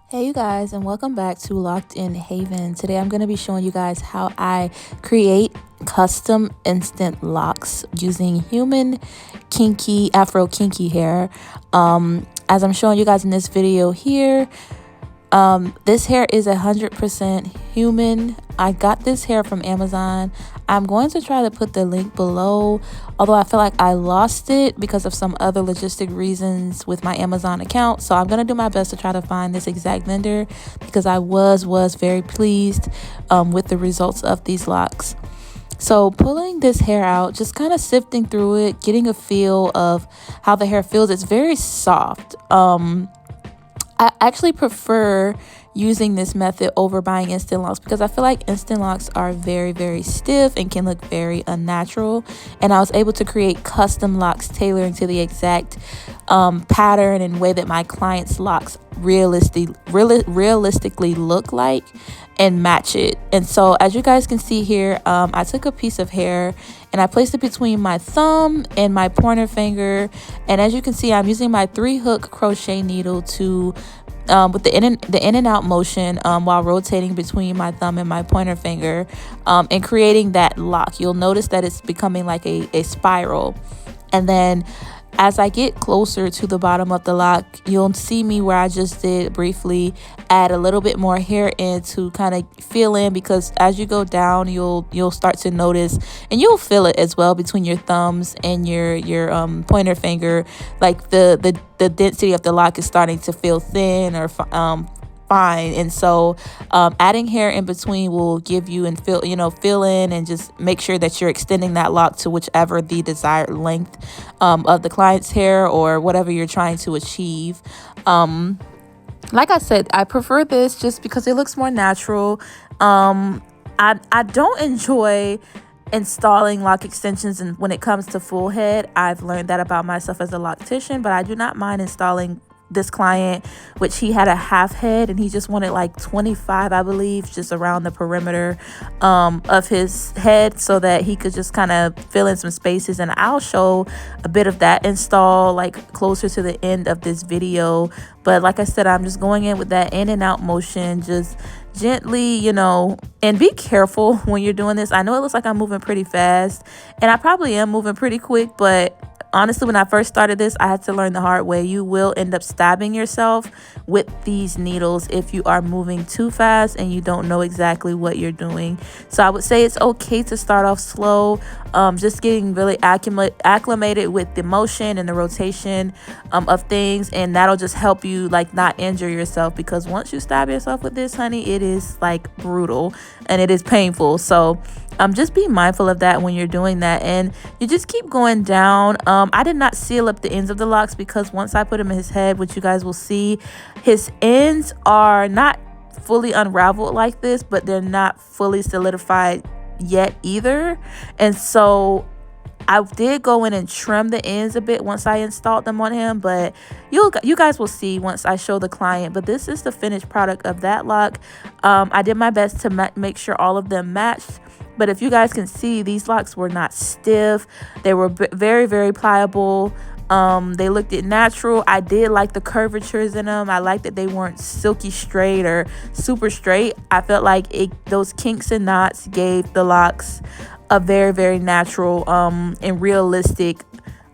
Hey you guys, and welcome back to Locked in Haven. Today I'm going to be showing you guys how I create custom instant locks using human kinky afro kinky hair. As I'm showing you guys in this video here, this hair is 100% human. I got this hair from Amazon. I'm going to try to put the link below, although I feel like I lost it because of some other logistic reasons with my Amazon account. So I'm going to do my best to try to find this exact vendor because I was very pleased with the results of these locks. So pulling this hair out, just kind of sifting through it, getting a feel of how the hair feels. It's very soft. I actually prefer using this method over buying instant locks because I feel like instant locks are very stiff and can look very unnatural. And I was able to create custom locks tailoring to the exact pattern and way that my clients' locks realistically look like and match it. And so as you guys can see here, I took a piece of hair and I placed it between my thumb and my pointer finger. And as you can see, I'm using my 3-hook crochet needle to with the in and out motion while rotating between my thumb and my pointer finger and creating that lock. You'll notice that it's becoming like a spiral. And then as I get closer to the bottom of the lock, you'll see me where I just did briefly add a little bit more hair in to kind of fill in, because as you go down, you'll start to notice, and you'll feel it as well between your thumbs and your pointer finger, like the density of the lock is starting to feel thin or fine. And so adding hair in between will give you and fill in and just make sure that you're extending that lock to whichever the desired length of the client's hair or whatever you're trying to achieve. Like I said, I prefer this just because it looks more natural. I don't enjoy installing lock extensions, and when it comes to full head, I've learned that about myself as a loctician, but I do not mind installing this client, which he had a half head and he just wanted like 25, I believe, just around the perimeter of his head so that he could just kind of fill in some spaces. And I'll show a bit of that install like closer to the end of this video. But like I said, I'm just going in with that in and out motion, just gently, and be careful when you're doing this. I know it looks like I'm moving pretty fast, and I probably am moving pretty quick, but honestly, when I first started this, I had to learn the hard way. You will end up stabbing yourself with these needles if you are moving too fast and you don't know exactly what you're doing. So I would say it's okay to start off slow, just getting really acclimated with the motion and the rotation of things, and that'll just help you like not injure yourself, because once you stab yourself with this, honey, it is like brutal and it is painful. So just be mindful of that when you're doing that, and you just keep going down. I did not seal up the ends of the locks because once I put him in his head, which you guys will see, his ends are not fully unraveled like this, but they're not fully solidified yet either. And so I did go in and trim the ends a bit once I installed them on him, but you guys will see once I show the client. But this is the finished product of that lock. I did my best to make sure all of them matched. But if you guys can see, these locks were not stiff. They were very pliable. They looked natural. I did like the curvatures in them. I liked that they weren't silky straight or super straight. I felt like those kinks and knots gave the locks a very natural and realistic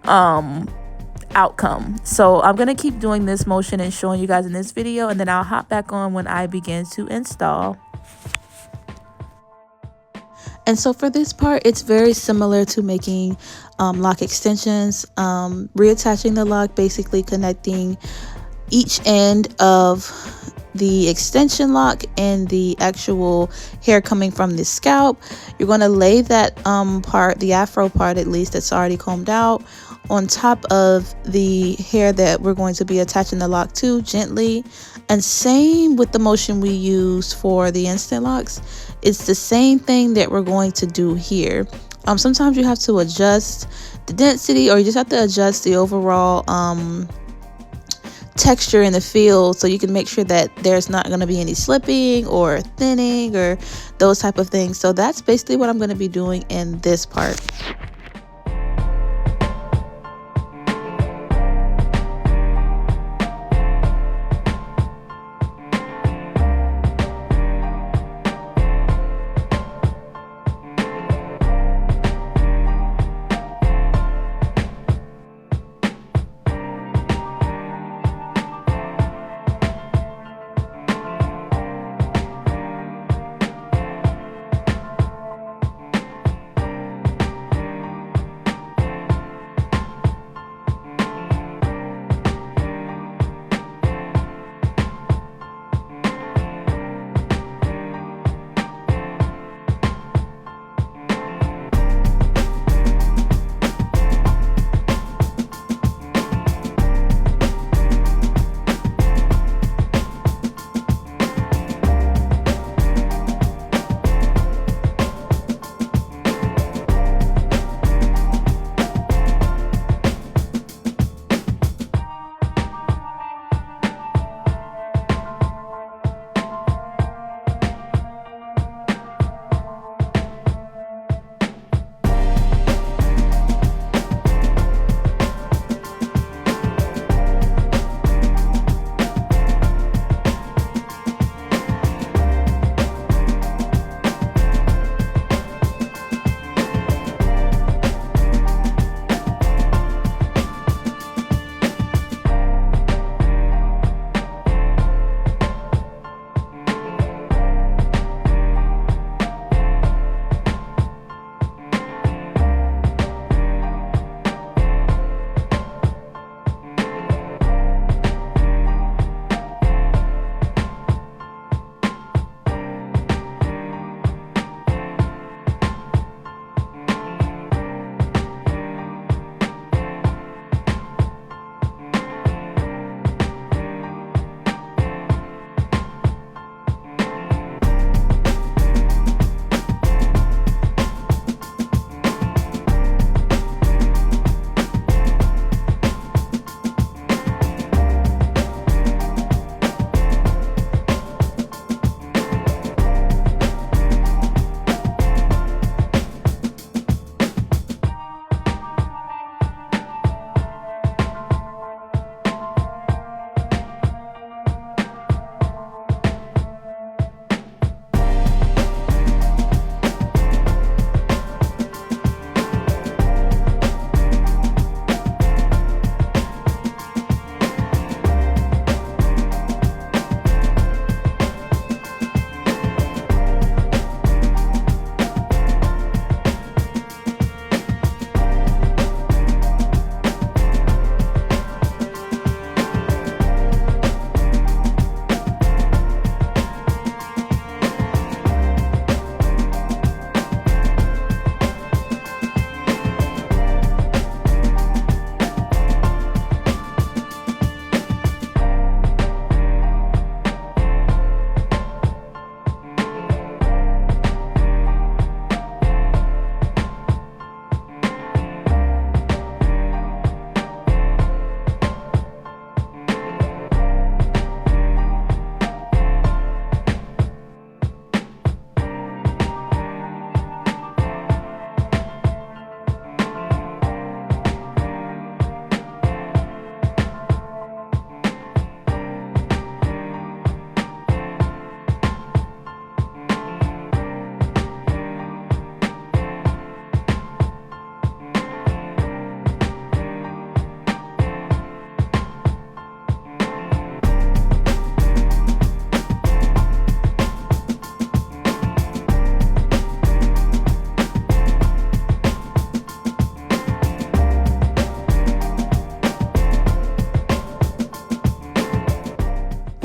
outcome. So I'm gonna keep doing this motion and showing you guys in this video, and then I'll hop back on when I begin to install. And so for this part, it's very similar to making lock extensions, reattaching the lock, basically connecting each end of the extension lock and the actual hair coming from the scalp. You're going to lay that part, the afro part at least, that's already combed out, on top of the hair that we're going to be attaching the lock to gently. And same with the motion we use for the instant locks. It's the same thing that we're going to do here. Sometimes you have to adjust the density, or you just have to adjust the overall texture in the feel, so you can make sure that there's not going to be any slipping or thinning or those type of things. So that's basically what I'm going to be doing in this part.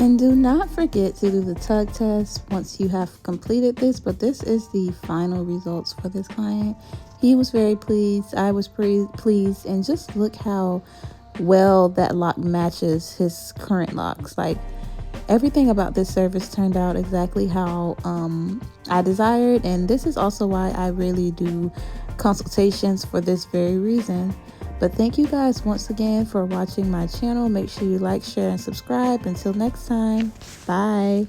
And do not forget to do the tug test once you have completed this. But this is the final results for this client. He was very pleased. I was pretty pleased. And just look how well that lock matches his current locks. Like, everything about this service turned out exactly how I desired. And this is also why I really do consultations, for this very reason. But thank you guys once again for watching my channel. Make sure you like, share, and subscribe. Until next time, bye.